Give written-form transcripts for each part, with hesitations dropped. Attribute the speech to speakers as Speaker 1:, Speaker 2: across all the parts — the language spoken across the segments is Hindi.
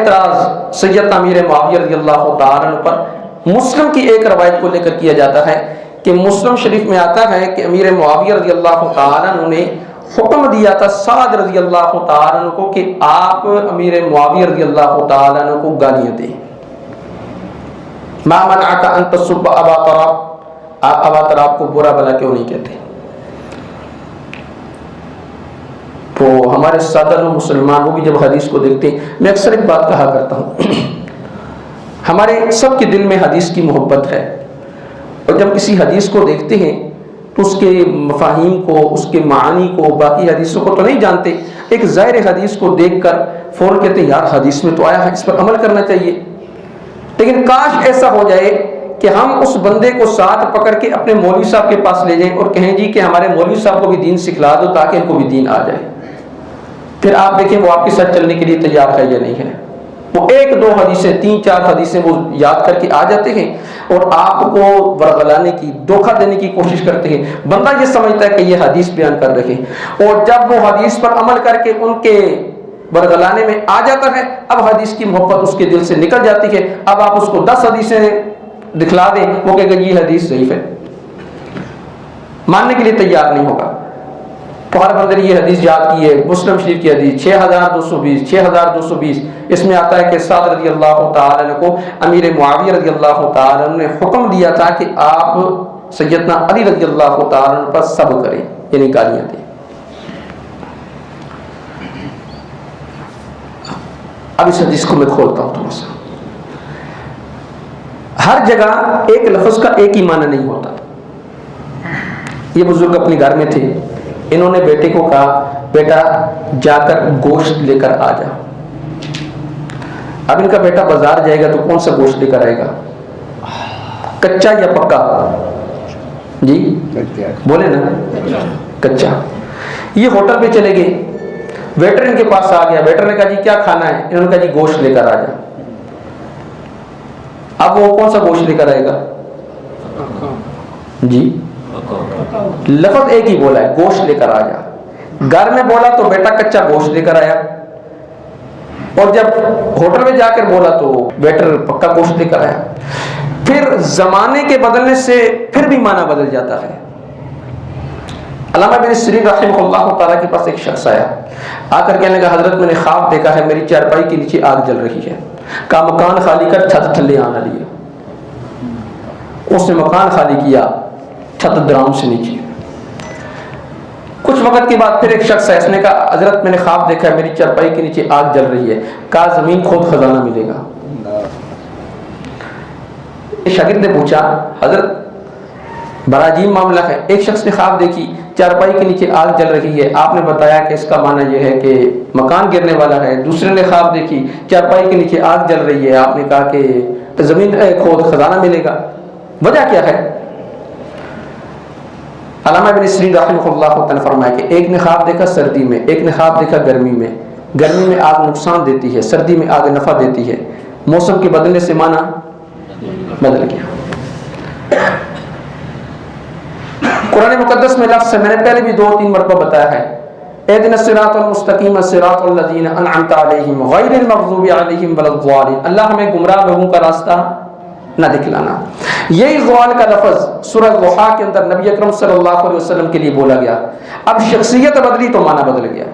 Speaker 1: एतराज़ सैयदना अमीर मुआविया रज़ियल्लाहु ताला अन्हु पर मुस्लिम की एक रवायत को लेकर किया जाता है कि मुस्लिम शरीफ में आता है कि अमीर मुआविया रज़ियल्लाहु ताला अन्हु ने हुक्म दिया था साद रज़ियल्लाहु ताला अन्हु को कि आप अमीर मुआविया रज़ियल्लाहु ताला अन्हु को गालियाँ दें। मा मनअका अन तसुब्ब अबा तराब, आप अबा तराब को बुरा भला क्यों नहीं कहते? तो हमारे सादा मुसलमान वो भी जब हदीस को देखते हैं, मैं अक्सर एक बात कहा करता हूँ, हमारे सबके दिल में हदीस की मोहब्बत है और जब किसी हदीस को देखते हैं तो उसके मफाहीम को, उसके मानी को, बाकी हदीसों को तो नहीं जानते, एक ज़ाहिर हदीस को देखकर फ़ौरन कहते हैं यार हदीस में तो आया है, इस पर अमल करना चाहिए। लेकिन काश ऐसा हो जाए कि हम उस बंदे को साथ पकड़ के अपने मौलवी साहब के पास ले जाएं और कहें जी कि हमारे मौलवी साहब को भी दीन सिखला दो ताकि इनको भी दीन आ जाए। फिर आप देखें वो आपके साथ चलने के लिए तैयार है या नहीं है। वो एक दो हदीसें, तीन चार हदीसें वो याद करके आ जाते हैं और आपको वरगलाने की, धोखा देने की कोशिश करते हैं। बंदा ये समझता है कि ये हदीस बयान कर रहे हैं और जब वो हदीस पर अमल करके उनके वरगलाने में आ जाता है, अब हदीस की मोहब्बत उसके दिल से निकल जाती है। अब आप उसको 10 हदीसें दिखला दें, वो कहेगा ये हदीस सही है, मानने के लिए तैयार नहीं होगा। तो हर बंदे ने ये हदीस याद की है, मुस्लिम शरीफ की हदीस 6220 इसमें आता है कि साद रज़ियल्लाहु ताला अन्हु को अमीर मुआविया रज़ियल्लाहु ताला अन्हु ने हुक्म दिया था कि आप सैयदना अली रज़ियल्लाहु ताला अन्हु पर सब्र करें, यानी गालियाँ दें। अब इस हदीस को मैं खोलता हूँ थोड़ा सा। हर जगह एक लफ्ज़ का एक ही माना नहीं होता। ये बुजुर्ग अपने घर में थे, इन्होंने बेटे को कहा बेटा जाकर गोश्त लेकर आ जा। अब इनका बेटा बाजार जाएगा तो कौन सा गोश्त लेकर आएगा, कच्चा या पक्का? जी बोले ना, कच्चा। ये होटल पे चले गए, वेटर इनके पास आ गया, वेटर ने कहा जी क्या खाना है? इन्होंने कहा जी गोश्त लेकर आ जा। अब वो कौन सा गोश्त लेकर आएगा? जी लफ्ज़ एक ही बोला है, गोश्त लेकर आ जा। घर में बोला तो बेटा कच्चा गोश्त लेकर आया और जब होटल में जाकर बोला तो वेटर पक्का गोश्त लेकर आया। फिर जमाने के बदलने से फिर भी माना बदल जाता है। अल्लामा इब्न सिरीन रहमतुल्लाह ताला के पास एक शख्स आया, आकर कहने लगा हजरत मैंने ख्वाब देखा है मेरी चारपाई के नीचे आग जल रही है, का मकान खाली कर छत थल्ले आना लिए। उसने मकान खाली किया, छत ग्राउंड से नीचे। कुछ वक्त के बाद फिर एक शख्स है, इसने कहा हजरत मैंने ख्वाब देखा है मेरी चारपाई के नीचे आग जल रही है, कहा जमीन खोद खजाना मिलेगा। शागिर्द ने पूछा हजरत बड़ा अजीब मामला है, एक शख्स ने ख्वाब देखी चारपाई के नीचे आग जल रही है, आपने बताया कि इसका माना यह है कि मकान गिरने वाला है। दूसरे ने ख्वाब देखी चारपाई के नीचे आग जल रही है, आपने कहा कि जमीन खोद खजाना मिलेगा। वजह क्या है? अल्लामा इब्न सिरीन रहमतुल्लाह ताला फरमाया कि एक ने ख्वाब देखा सर्दी में, एक ने ख्वाब देखा गर्मी में। गर्मी में आग नुकसान देती है, सर्दी में आग नफा देती है। मौसम के बदलने से माना बदल गया। कुरान मुकद्दस में लफ्ज़ मैंने पहले भी 2-3 मरतबा बताया है, इहदिनस सिरातल मुस्तकीम सिरातल लज़ीना अनअमता अलैहिम गैरिल मग़ज़ूबि अलैहिम वलद्दालिन। अल्लाह हमें गुमराह लोगों का रास्ता न दिखलाना। यही ज़वाल का लफ्ज़ सूरह दुहा के अंदर नबी अकरम सल्लल्लाहु अलैहि वसल्लम के लिए बोला गया। अब शख्सियत बदली तो माना बदल गया,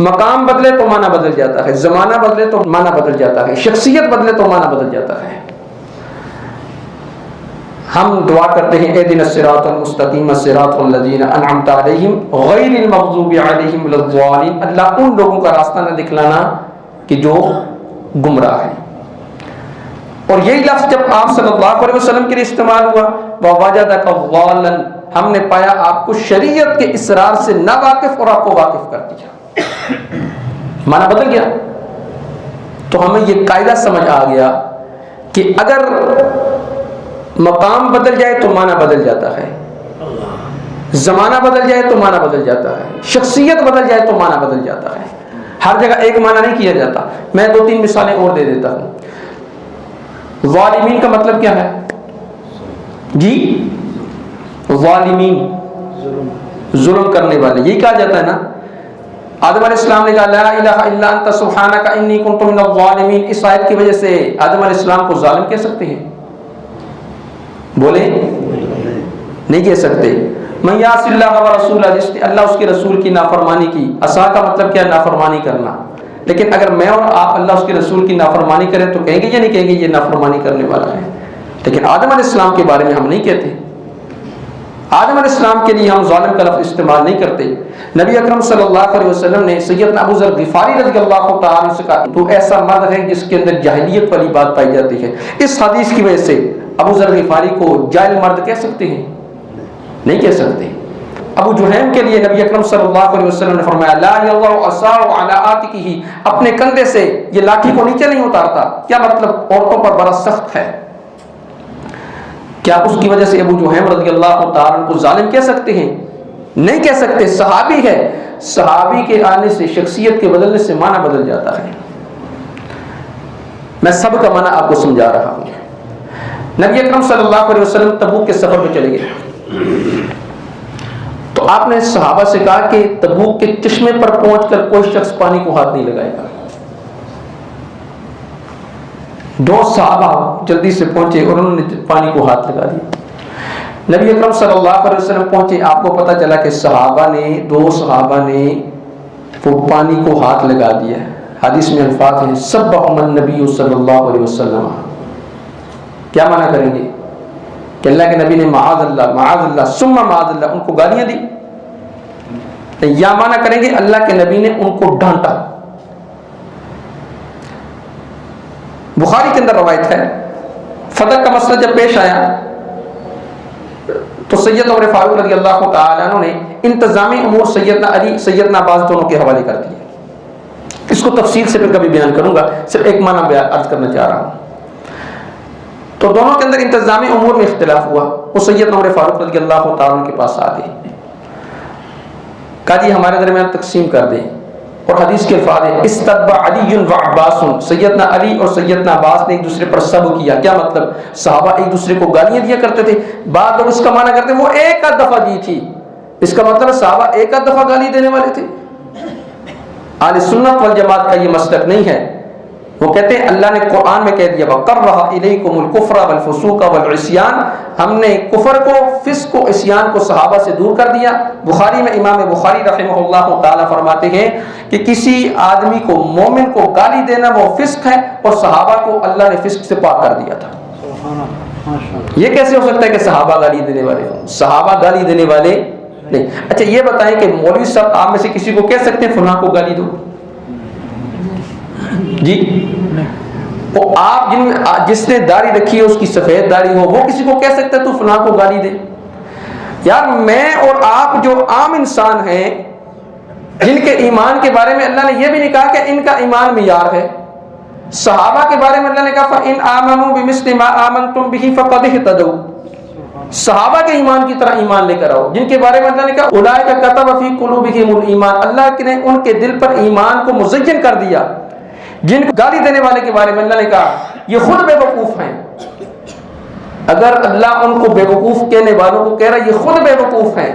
Speaker 1: मकाम बदले तो माना बदल जाता है, ज़माना बदले तो माना बदल जाता है, शख्सियत बदले तो माना बदल जाता है। हम दुआ करते हैं इहदिनस सिरातल मुस्तकीम सिरातल लज़ीना अनअमता अलैहिम गैरिल मग़ज़ूबि अलैहिम वलद्दालिन। अल्लाह उन लोगों का रास्ता न दिखलाना कि जो गुमराह है। और यही लफ्ज़ जब आप सल्लल्लाहु अलैहि वसल्लम के लिए इस्तेमाल हुआ, ववजदका ज़ालन, हमने पाया आपको शरीयत के इसरार से नावाकिफ और आपको वाकिफ कर दिया। माना बदल गया। तो हमें ये कायदा समझ आ गया कि अगर मकाम बदल जाए तो माना बदल जाता है, जमाना बदल जाए तो माना बदल जाता है, शख्सियत बदल जाए तो माना बदल जाता है। हर जगह एक माना नहीं किया जाता। मैं 2-3 मिसालें और दे देता हूँ। ज़ालिमीन का मतलब क्या है जी? ज़ालिमीन जुल्म करने वाले, यही कहा जाता है ना आदम अलैहिस्सलाम ने कहा ला इलाहा इल्ला अंता सुब्हानका इन्नी कुन्तु मिनज़ ज़ालिमीन। इस आयत की वजह से आदम अलैहिस्सलाम को जालिम कह सकते हैं? बोले नहीं कह सकते। मैं यासिल्लाह व रसूला, जिसने अल्लाह उसके रसूल की नाफरमानी की। असा का मतलब क्या? नाफरमानी करना। लेकिन अगर मैं और आप अल्लाह उसके रसूल की नाफरमानी करें तो कहेंगे या नहीं कहेंगे ये नाफरमानी करने वाला है? लेकिन आदम अलैहिस्सलाम के बारे में हम नहीं कहते। आदम अलैहिस्सलाम के लिए हम जालिम का लफ्ज़ इस्तेमाल नहीं करते। नबी अकरम सल्लल्लाहु अलैहि वसल्लम ने सैयदना अबू ज़र ग़िफ़ारी रज़ियल्लाहु तआला अन्हु से कहा तो ऐसा मर्द है जिसके अंदर जाहिलियत वाली बात पाई जाती है। इस हदीस की वजह से अबू ज़र ग़िफ़ारी को जाहिल मर्द कह सकते हैं? नहीं कह सकते। अबू जुहैम के लिए नबी अकरम सल्लल्लाहु अलैहि वसल्लम ने फरमाया ला यज़उ असाउ अला आतिकिही, अपने कंधे से ये लाठी को नीचे नहीं उतारता। क्या मतलब? औरतों पर बड़ा सख्त है। क्या उसकी वजह से अबू जुहैम रज़ियल्लाहु तआला अन्हु को जालिम कह सकते हैं? नहीं कह सकते। सहाबी है, सहाबी के आने से, शख्सियत के बदलने से माना बदल जाता है। मैं सब का माना आपको समझा रहा हूं। नबी अकरम सल्लल्लाहु अलैहि वसल्लम तबूक के सफर में चले गए तो आपने सहाबा से कहा कि तबूक के चश्मे पर पहुंचकर कोई शख्स पानी को हाथ नहीं लगाएगा। दो सहाबा जल्दी से पहुंचे और उन्होंने पानी को हाथ लगा दिया। नबी अकरम सल्लल्लाहु अलैहि वसल्लम पहुंचे, आपको पता चला कि दो सहाबा ने वो पानी को हाथ लगा दिया। हदीस में अल्फाज हैं सब्बहुमन नबी सल्लल्लाहु अलैहि वसल्लम। क्या माना करेंगे कि अल्लाह के नबी ने माअज़ल्लाह सुम्मा माअज़ल्लाह उनको गालियां दी? या माना करेंगे अल्लाह के नबी ने उनको डांटा? बुखारी के अंदर रवायत है, फतह का मसला जब पेश आया तो सैयद उमर फारूक रज़ियल्लाहु तआला अन्हु ने इंतजामी उमूर सैयदना अली सैयदना अब्बास दोनों के हवाले कर दिए। इसको तफसील से फिर कभी बयान करूंगा, सिर्फ एक माना अर्ज करना चाह रहा हूं। तो दोनों के अंदर इंतजामी उमूर में इख्तिलाफ हुआ। वो सैयदना उमर फारूक रज़ियल्लाहु तआला अन्हु के पास आ गए, कहा जी हमारे दरमियान तकसीम कर दें। और हदीस के अल्फाज है इस्तब्बा अलीयुन व अब्बास, सैयदना अली और सैयदना अब्बास ने एक दूसरे पर सब किया। क्या मतलब? सहाबा एक दूसरे को गालियां दिया करते थे। बाद लोग इसका माना करते वो एक आध दफा दी थी, इसका मतलब सहाबा एक आध दफा गाली देने वाले थे। आले सुन्नत वल जमात का ये मसलक नहीं है। वो कहते हैं अल्लाह ने कुरान में कह दिया वकर्रहा इलैकुमुल कुफ्र वल फुसूक वल इस्यान, हमने कुफर को, फिस्क को, इस्यान को सहाबा से दूर कर दिया। बुखारी में इमाम बुखारी रहमहुल्लाह ताला फरमाते हैं कि किसी आदमी को, मोमिन को गाली देना वो फिस्क है और सहाबा को अल्लाह ने फिस्क से पाक कर दिया था। ये कैसे हो सकता है कि सहाबा गाली देने वाले हों? सहाबा गाली देने वाले नहीं। अच्छा ये बताएं कि मौलवी साहब आप में से किसी को कह सकते हैं फलां को गाली दो? जी वो आप जिसने दाढ़ी रखी है उसकी सफेद दाढ़ी हो वो किसी को कह सकता है तू फलां को गाली दे? यार मैं और आप जो आम इंसान हैं जिनके ईमान के बारे में अल्लाह ने यह भी नहीं कहा कि इनका ईमान मियार है। सहाबा के बारे में अल्लाह ने कहा इन आमनू बिमिस्लि मा आमनतुम बिही फक़द इह्तदौ, सहाबा के ईमान की तरह ईमान लेकर आओ। जिनके बारे में अल्लाह ने कहा उलाइका कतब फी कुलूबिहिमुल ईमान, अल्लाह ने उनके दिल पर ईमान को मुज़य्यन कर दिया। जिनको गाली देने वाले के बारे में अल्लाह ने कहा ये खुद बेवकूफ हैं। अगर अल्लाह उनको बेवकूफ कहने वालों को कह रहा है ये खुद बेवकूफ हैं,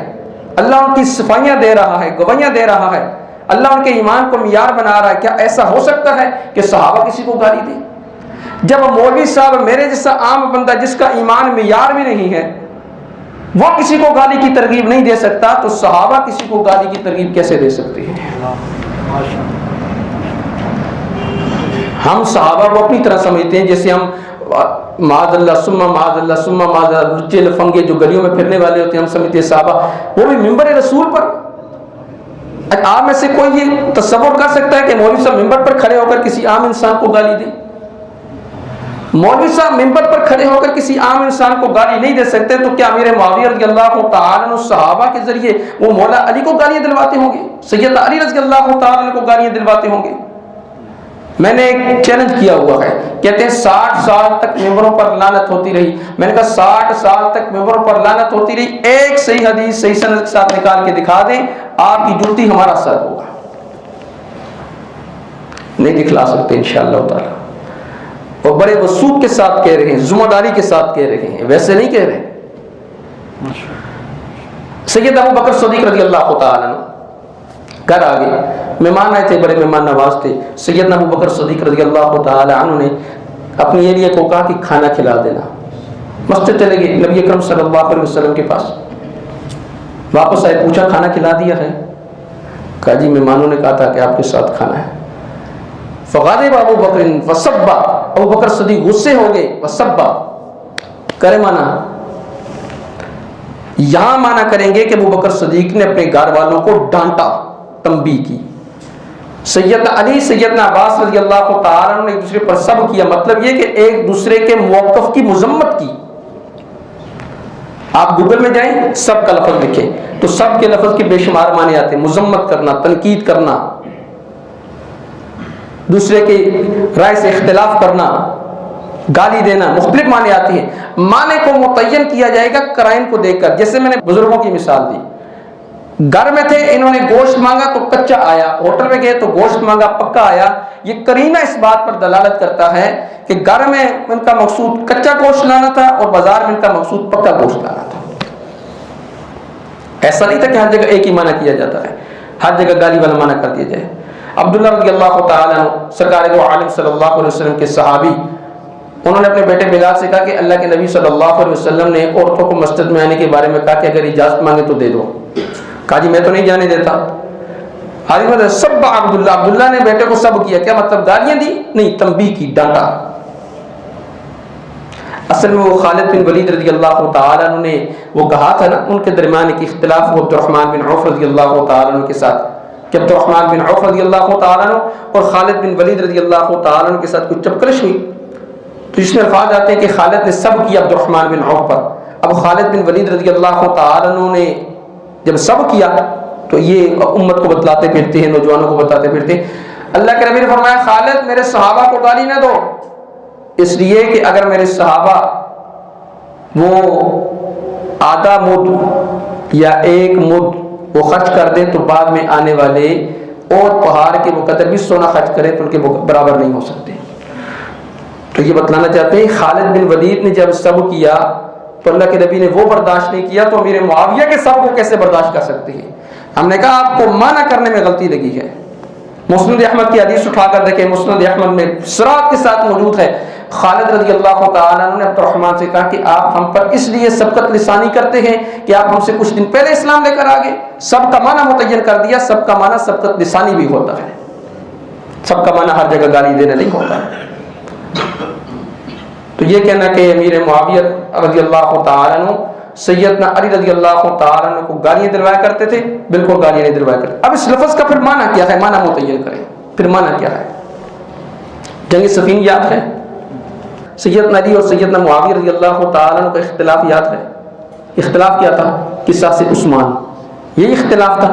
Speaker 1: अल्लाह उनकी सफाइयां दे रहा है, गवाहियां दे रहा है, अल्लाह उनके ईमान को मियार बना रहा है। क्या ऐसा हो सकता है कि सहाबा किसी को गाली दे? जब मौलवी साहब मेरे जैसा आम बंदा जिसका ईमान मियार भी नहीं है वो किसी को गाली की तरगीब नहीं दे सकता, तो सहाबा किसी को गाली की तरगीब कैसे दे सकते हैं? हम सहाबा को अपनी तरह समझते हैं जैसे हम माज़अल्लाह सुम्मा माज़अल्लाह सुम्मा माज़अल्लाह लुच्चे लफंगे जो गलियों में फिरने वाले होते हैं, हम समझते हैं सहाबा, वो भी मिंबर रसूल पर। आप में से कोई ये तसव्वुर कर सकता है कि मौलवी साहब मिंबर पर खड़े होकर किसी आम इंसान को गाली दे? मौलवी साहब मिंबर पर खड़े होकर किसी आम इंसान को गाली नहीं दे सकते, तो क्या अमीर मुआविया रज़ियल्लाहु तआला अन्हु सहाबा के जरिए वो मौला अली को गालियां दिलवाते होंगे, सैयद अली रज़ियल्लाहु तआला अन्हु को गालियां दिलवाते होंगे? मैंने एक चैलेंज किया हुआ है, कहते हैं 60 साल तक मिंबरों पर लानत होती रही। मैंने कहा 60 साल तक मिंबरों पर लानत होती रही, एक सही हदीस सही सनद के साथ निकाल के दिखा दें, आपकी जूती हमारा सर होगा। नहीं दिखला सकते इंशाअल्लाह ताला। और बड़े वसूख के साथ कह रहे हैं, जिम्मेदारी के साथ कह रहे हैं, वैसे नहीं कह रहे। सैयद अबू बकर सिद्दीक़ रज़ियल्लाहु ताला अन्हु घर आ गए, मेहमान आए थे, बड़े मेहमान नवाज थे। सैयदना अबू बकर सिद्दीक रज़ियल्लाहु ताला अन्हु ने अपनी एरिया को कहा कि खाना खिला देना। मस्जिद चले गए नबी अकरम सल्लल्लाहु अलैहि वसल्लम के पास। वापस आए, पूछा खाना खिला दिया है? कहा जी मेहमानों ने कहा था कि आपके साथ खाना है। फ़ग़ाज़िब अबू बकर वसब्बा, अबू बकर सिद्दीक गुस्से हो गए। वसब्बा करे माना, यहां माना करेंगे कि अबू बकर सिद्दीक ने अपने घर वालों को डांटा, तंबीह की। सैयदना अली, सैयदना अब्बास रज़ियल्लाहु ताला ने एक दूसरे पर सब किया, मतलब ये कि एक दूसरे के मौक़िफ़ की मुज़म्मत की। आप गूगल में जाएं, सब का लफ्ज़ लिखें तो सब के लफ्ज़ के बेशुमार माने आते हैं। मुज़म्मत करना, तनकीद करना, दूसरे की राय से इख्तिलाफ करना, गाली देना, मुख्तलिफ माने आते हैं। माने को मुतय्यन किया जाएगा कराइन को देखकर। जैसे मैंने बुजुर्गों की मिसाल दी, घर में थे, इन्होंने गोश्त मांगा तो कच्चा आया, होटल में गए तो गोश्त मांगा पक्का आया। ये करीना इस बात पर दलालत करता है कि घर में इनका मकसूद कच्चा गोश्त लाना था और बाजार में इनका मकसूद पक्का गोश्त लाना था। ऐसा नहीं था कि हर जगह एक ही माना किया जाता है, हर जगह गाली वाला माना कर दिया जाए। अब्दुल्लाह रज़ियल्लाहु ताला अन्हु सरकार दो आलम सल्लल्लाहु अलैहि वसल्लम के सहाबी, उन्होंने अपने बेटे बिलाल से कहा कि अल्लाह के नबी सल्लल्लाहु अलैहि वसल्लम ने औरतों को मस्जिद में आने के बारे में कहा कि अगर इजाजत मांगे तो दे दो। कहा जी मैं तो नहीं जाने देता। सब अब्दुल्लाह ने बेटे को सब किया, क्या मतलब गालियां दी? नहीं, तंबीह की, डांटा। असल में वो खालिद बिन वलीद रज़ियल्लाहु ताला अन्हु ने वो कहा था ना, उनके दरमियान एक इख्तिलाफ हुआ अब्दुर्रहमान बिन औफ रज़ियल्लाहु ताला अन्हु के साथ, कि अब्दुर्रहमान बिन औफ रज़ियल्लाहु ताला अन्हु और खालिद बिन वलीद रज़ियल्लाहु ताला अन्हु के साथ कुछ चपकलिश हुई। तो इसमें अल्फाज आते हैं कि खालिद ने सब किया अब्दुर्रहमान बिन औफ पर। अब खालिद बिन वलीद रज़ियल्लाहु ताला अन्हु ने जब सब किया तो ये उम्मत को बतलाते फिरते हैं, नौजवानों को बताते फिरते हैं। अल्लाह के नबी ने फरमाया खालिद मेरे सहाबा को गाली ना दो, इसलिए कि अगर मेरे सहाबा वो आधा मुद या एक मुद वो खर्च कर दे तो बाद में आने वाले और पहाड़ के मुकद्दर भी सोना खर्च करें तो उनके बराबर नहीं हो सकते। तो ये बतलाना चाहते हैं खालिद बिन वलीद ने जब सब किया तो अल्लाह के नबी ने वो बर्दाश्त नहीं किया, तो अमीर मुआविया के सब को कैसे बर्दाश्त कर सकते हैं? हमने कहा आपको माना करने में गलती लगी है। मुस्नद अहमद की हदीस उठाकर देखें, मुस्नद अहमद में सिरात के साथ मौजूद है। खालिद रज़ियल्लाहु ताला अन्हु ने अब्दुर्रहमान से कहा कि आप हम पर इसलिए सबकत लिसानी करते हैं कि आप हमसे कुछ दिन पहले इस्लाम लेकर आ गए। सबका माना मुतय्यन कर दिया, सबका माना सबकत लिसानी भी होता है, सबका माना हर जगह गाली देना नहीं होता है। तो ये कहना कि अमीर मुआविया रज़ियल्लाहु ताला अन्हु सैयदना अली रज़ियल्लाहु ताला अन्हु को गालियां दिलवाया करते थे, बिल्कुल गालियां नहीं दिलवाया करते। अब इस लफ्ज़ का फिर माना क्या है? माना मुतय्यन करें, फिर माना क्या है? जंग सफ़ीन याद है, सैयदना अली और सैयदना मुआविया रज़ियल्लाहु ताला अन्हु का इख्तिलाफ याद है। इख्तिलाफ क्या था? किस्सा से उस्मान, यही इख्तिलाफ था।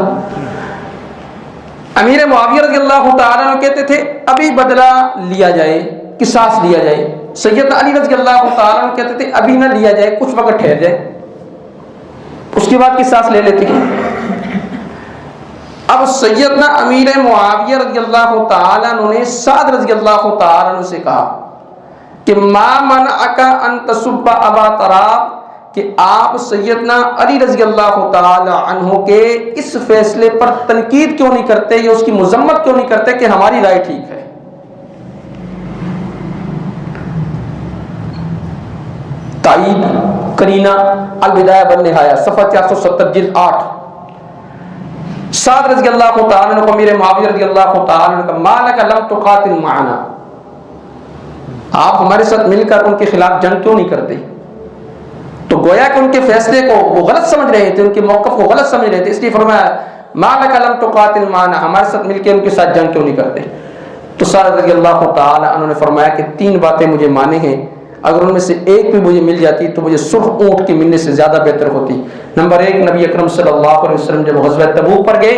Speaker 1: अमीर मुआविया रज़ियल्लाहु ताला अन्हु कहते थे अभी बदला लिया जाए, किसास लिया जाए। सैयदना अली रज़ियल्लाहु ताला अन्हु कहते थे अभी ना लिया जाए, कुछ वक्त ठहर जाए, उसके बाद किसास ले लेते हैं। अब सैयदना अमीर मुआविया रज़ियल्लाहु ताला अन्हु ने साद रज़ियल्लाहु ताला अन्हु से कहा कि मा मनअका अन तसुब्बा अबा तराब, कि आप सैयदना अली रज़ियल्लाहु ताला अन्हु के इस फैसले पर तनकीद क्यों नहीं करते या उसकी मुज़म्मत क्यों नहीं करते कि हमारी राय ठीक है। ताईद करीना अल बिदाया वन निहाया सफ़ा 470 जिल्द 8। साद रज़ियल्लाहु ताला अन्हु को अमीर मुआविया रज़ियल्लाहु ताला अन्हु का मालक लम तुक़ातिल माना, आप हमारे साथ मिलकर उनके खिलाफ जंग क्यों नहीं करते? तो गोया कि उनके फैसले को वो गलत समझ रहे थे, उनके मौक़िफ़ को गलत समझ रहे थे, इसलिए फरमाया मालक लम तुक़ातिल माना, हमारे साथ मिलकर उनके साथ जंग क्यों नहीं करते? तो साद रज़ियल्लाहु ताला अन्हु ने फरमाया कि 3 बातें मुझे माने हैं, अगर उनमें से एक भी मुझे मिल जाती तो मुझे सुर्ख ऊँट के मिलने से ज़्यादा बेहतर होती। नंबर 1, नबी अकरम सल्लल्लाहु अलैहि वसल्लम जब ग़ज़वा तबूक पर गए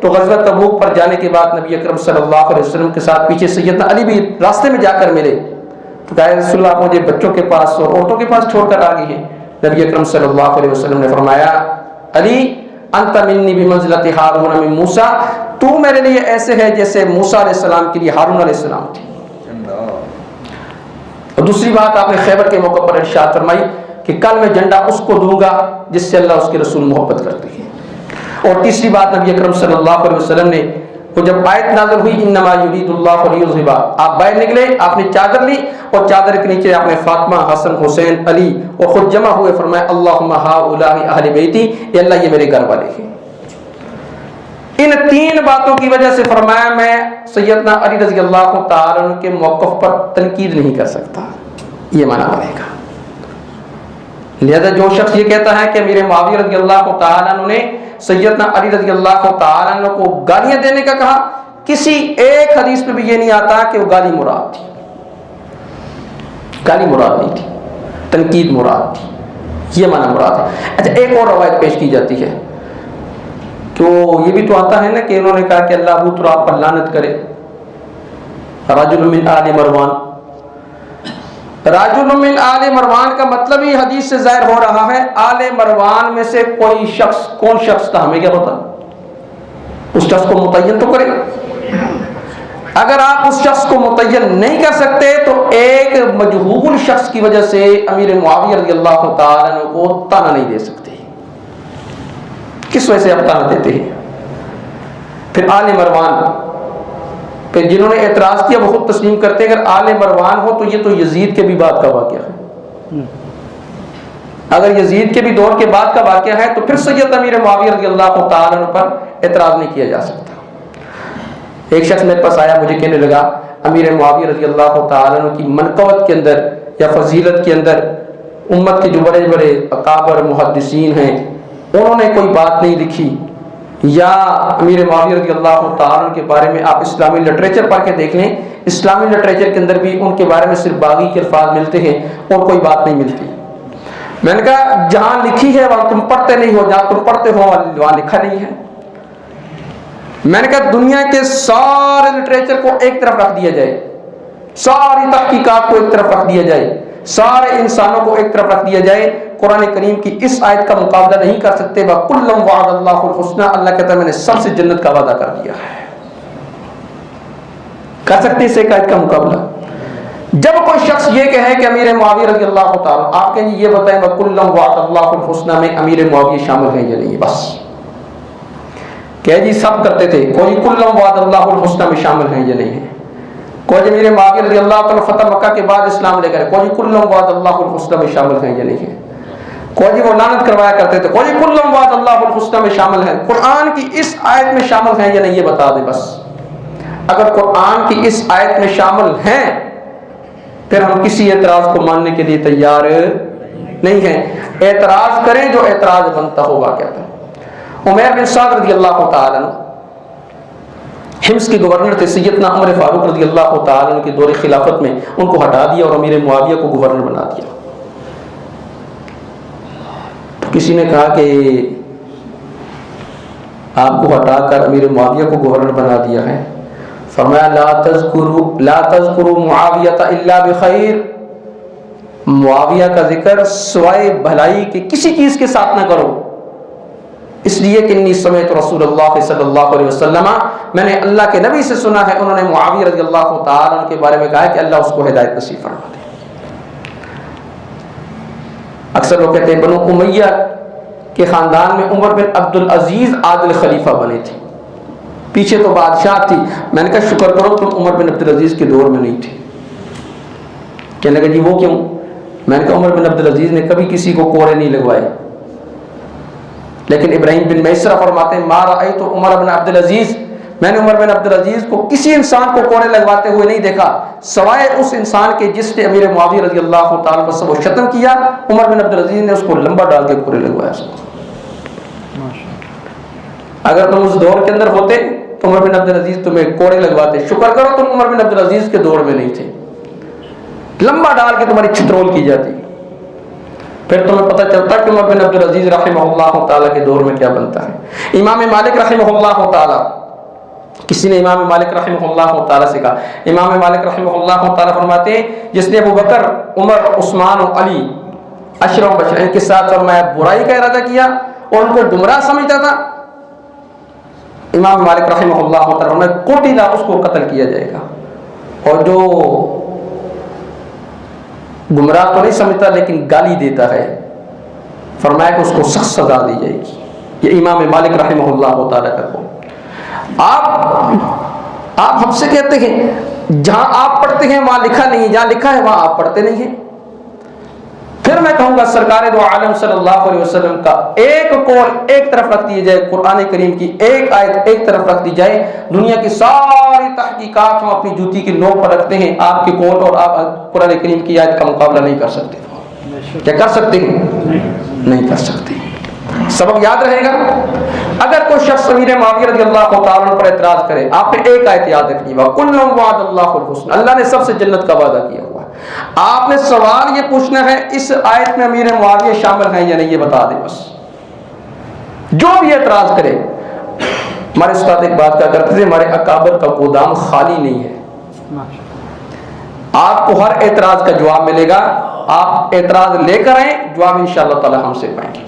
Speaker 1: तो ग़ज़वा तबूक पर जाने के बाद नबी अकरम सल्लल्लाहु अलैहि वसल्लम के साथ पीछे सैयदना अली भी रास्ते में जाकर मिले। तो कहा रसूलुल्लाह आप मुझे बच्चों के पास और औरतों के पास छोड़कर आ गई हैं। नबी अकरम सल्लल्लाहु अलैहि वसल्लम ने फरमाया अली अंत मिन्नी बिमंज़िलति हारून मिन मूसा, तू मेरे लिए ऐसे है जैसे मूसा अलैहिस्सलाम के लिए हारून अलैहिस्सलाम थे। और दूसरी बात आपने खैबर के मौके पर इरशाद फरमाई कि कल मैं झंडा उसको दूंगा जिससे अल्लाह उसके रसूल मोहब्बत करते हैं। और तीसरी बात नबी अकरम सल्लल्लाहु अलैहि वसल्लम ने तो जब आयत नाज़िल हुई इन्नमा युरीदुल्लाहु लियुज़हिबा, आप बाहर निकले, आपने चादर ली और चादर के नीचे आपने फातिमा, हसन, हुसैन, अली और खुद जमा हुए, फरमाया अल्लाहुम्मा हाउलाई अहले बैती, ये अल्लाह ये मेरे घर वाले हैं। इन तीन बातों की वजह से फरमाया मैं सैयदना अली रज़ी अल्लाह तआला अन्हु के मौक़िफ़ पर तनकीद नहीं कर सकता, ये माना बनेगा। लिहाजा जो शख्स ये कहता है कि अमीर मुआविया रज़ी अल्लाह तआला अन्हु ने सैयदना अली रज़ी अल्लाह तआला अन्हु को गालियां देने का कहा, किसी एक हदीस में भी ये नहीं आता कि वो गाली मुराद थी, गाली मुराद नहीं थी, तनकीद मुराद थी, ये माना मुराद है। अच्छा, एक और रवायत पेश की जाती है, तो ये भी तो आता है ना कि उन्होंने कहा कि अल्लाह अबू तुराब पर लानत करे, रजुल मिन आले मरवान। राजुल मिन आले मरवान का मतलब ही हदीस से जाहिर हो रहा है आले मरवान में से कोई शख्स, कौन शख्स था हमें क्या पता, उस शख्स को मुतय्यन तो करेगा। अगर आप उस शख्स को मुतय्यन नहीं कर सकते तो एक मजहूल शख्स की वजह से अमीर मुआविया रज़ी अल्लाह तआला अन्हु को ताना नहीं दे सकते। किस वजह से आप ताना देते हैं? फिर आले मरवान फिर जिन्होंने एतराज किया वो खुद तस्लीम करते हैं, अगर आले मरवान हो तो ये तो यजीद के भी बाद का वाक़या है। अगर यजीद के भी दौर के बाद का वाक़या है तो फिर सैयद अमीर मुआविया रज़ी अल्लाह तआला अन्हु पर एतराज नहीं किया जा सकता। एक शख्स मेरे पास आया, मुझे कहने लगा अमीर मुआविया रज़ी अल्लाह तआला अन्हु की मनक़बत के अंदर या फजीलत के अंदर उम्मत के जो बड़े बड़े अकाबर मुहद्दिसीन हैं उन्होंने कोई बात नहीं लिखी, या अमीर मुआविया रज़ी अल्लाह तआला अन्हु के बारे में आप इस्लामी लिटरेचर पढ़ के देख लें, इस्लामी लिटरेचर के अंदर भी उनके बारे में सिर्फ बागी के अल्फाज मिलते हैं और कोई बात नहीं मिलती। मैंने कहा जहां लिखी है वहां तुम पढ़ते नहीं हो, जहां तुम पढ़ते हो वहां लिखा नहीं है। मैंने कहा दुनिया के सारे लिटरेचर को एक तरफ रख दिया जाए, सारी तहकीकात को एक तरफ रख दिया जाए, सारे इंसानों को एक तरफ रख दिया जाए, कुरान करीम की इस आयत का मुकाबला नहीं कर सकते। वकुल्लम वअदल्लाहुल हुस्ना, अल्लाह कहता है मैंने सबसे जन्नत का वादा कर दिया है। कर सकते इस एक आयत का मुकाबला? जब कोई शख्स ये कहे कि अमीर मुआविया रज़ी अल्लाह तआला, आप कहें ये बताएं वकुल्लम वअदल्लाहुल हुस्ना में अमीर मुआविया शामिल है या नहीं? बस कह जी सब करते थे, कोई कुल्लम वअदल्लाहुल हुस्ना में शामिल है या नहीं है? कोई अमीर मुआविया रज़ी अल्लाह तआला फतह मक्का के बाद इस्लाम लेकर, कोई कुल्लम वअदल्लाहुल हुस्ना में शामिल है या नहीं है? कोई वो लानत करवाया करते थे, कोई कुल्लम वअदल्लाहुल हुस्ना में शामिल है। कुरान की इस आयत में शामिल है या नहीं ये बता दे बस। अगर कुरान की इस आयत में शामिल हैं फिर हम किसी एतराज को मानने के लिए तैयार नहीं है। एतराज करें जो एतराज बनता होगा। कहते हैं उमैर बिन साद रज़ी अल्लाह तआला अन्हु हिम्स के गवर्नर थे, सैयदना उमर फारूक रज़ी अल्लाह तआला अन्हु के दौर खिलाफत में उनको हटा दिया और अमीर मुआविया को गवर्नर बना दिया। तो किसी ने कहा कि आपको हटाकर अमीर मुआविया को गवर्नर बना दिया है। फरमाया ला तज़कुरू मुआविया इल्ला बिखैर, मुआविया का जिक्र सिवाय भलाई के किसी चीज के साथ ना करो, इसलिए कि इन्नी समेत रसूलुल्लाह सल्लल्लाहु अलैहि वसल्लम, मैंने अल्लाह के नबी से सुना है, उन्होंने मुआविया रज़ी अल्लाह तआला अन्हु के बारे में कहा कि अल्लाह उसको हिदायत नसीब फरमा दे। अक्सर लोग कहते हैं बनु उमैया के खानदान में उमर बिन अब्दुल अजीज आदिल खलीफा बने थे, पीछे तो बादशाह थी। मैंने कहा शुक्र करो तुम उमर बिन अब्दुल अजीज के दौर में नहीं थे। कहने लगा जी वो क्यों? मैंने कहा उमर बिन अब्दुल अजीज ने कभी किसी को कोड़े नहीं लगवाए, लेकिन इब्राहिम बिन मैसरा फरमाते हैं मा रअयतु उमर बिन अब्दुल अजीज, मैंने उमर बिन अब्दुल अजीज को किसी इंसान को कोड़े लगवाते हुए नहीं देखा सवाए उस इंसान के जिसने अमीर मुआविया रज़ी अल्लाह तआला अन्हु को शतम किया। उमर बिन अब्दुल अजीज ने उसको लंबा डाल के कोड़े लगवाया। अगर तुम उस दौर के अंदर होते तो उमर बिन अब्दुल अजीज तुम्हें कोड़े लगवाते। शुक्र करो तुम उमर बिन अब्दुल अजीज के दौर में नहीं थे, लंबा डाल के तुम्हारी छितरोल की जाती। फिर तुम्हें पता चलता कि उमर बिन अब्दुल अजीज रहमहुल्लाह तआला के दौर में क्या बनता है। इमाम मालिक रहमहुल्लाह तआला, किसी ने इमाम मालिक रहमहुल्लाह तआला से कहा, इमाम मालिक रहमहुल्लाह तआला फरमाते हैं जिसने अबू बकर, उमर, उस्मान और अली अशरा बशर के साथ फरमाया बुराई का इरादा किया और उनको गुमराह समझता था, इमाम मालिक रहमहुल्लाह तआला फरमाया कुतिला, उसको कत्ल किया जाएगा। और जो गुमराह तो नहीं समझता लेकिन गाली देता है, फरमाया कि उसको सख्त सजा दी जाएगी। ये इमाम मालिक रहमहुल्लाह तआला का कौल। आप आप हमसे कहते हैं जहां आप पढ़ते हैं वहां लिखा नहीं है, जहां लिखा है वहां आप पढ़ते नहीं है। फिर मैं कहूंगा सरकार दो आलम सल्लल्लाहु अलैहि वसल्लम का एक कौल एक तरफ रख दिया जाए, कुरान करीम की एक आयत एक तरफ रख दी जाए, दुनिया की सारी तहकीकात हम अपनी जूती की नोक पर रखते हैं, आपके कौल और आप कुरान करीम की आयत का मुकाबला नहीं कर सकते। क्या कर सकते हैं? नहीं कर सकते। सबक याद रहेगा। अगर कोई शख्स अमीर मुआविया रज़ियल्लाहु ताला पर एतराज करे, आपने एक आयत याद रखनी है, कुल्लु वअदल्लाहुल हुस्न, अल्लाह ने सबसे जन्नत का वादा किया हुआ है। आपने सवाल ये पूछना है इस आयत में अमीर मुआविया शामिल हैं या नहीं, ये बता दे बस। जो भी एतराज करे, हमारे उस्ताद एक बात क्या करते थे, हमारे अकाबर का गोदाम खाली नहीं है, आपको हर एतराज का जवाब मिलेगा, आप एतराज लेकर आए, जवाब इंशाअल्लाह ताला हमसे पाएंगे।